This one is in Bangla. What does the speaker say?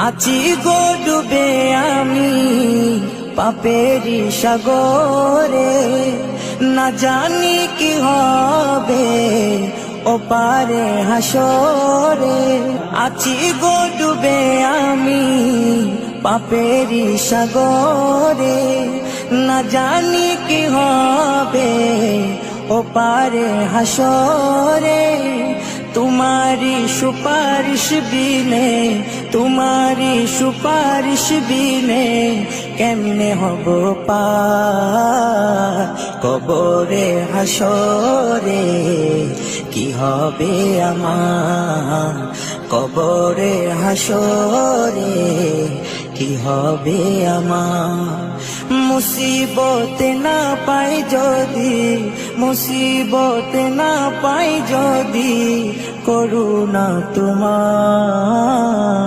আছি গো ডুবে আমি পাপেরি সাগরে, না জানি কি হবে ওপারে হাসরে। আছি গো ডুবে আমি পাপেরি সাগরে, না জানি কি হবে ওপারে হাসরে। तुम्हारी सुपारिश बिने, तुम्हारी सुपारिश बिने केमने हब पार कबरे हासरे। কি হবে আমার কবরে হাসরে, কি হবে আমার। মুসিবতে না পাই যদি, মুসিবতে না পাই যদি করুণা তোমার।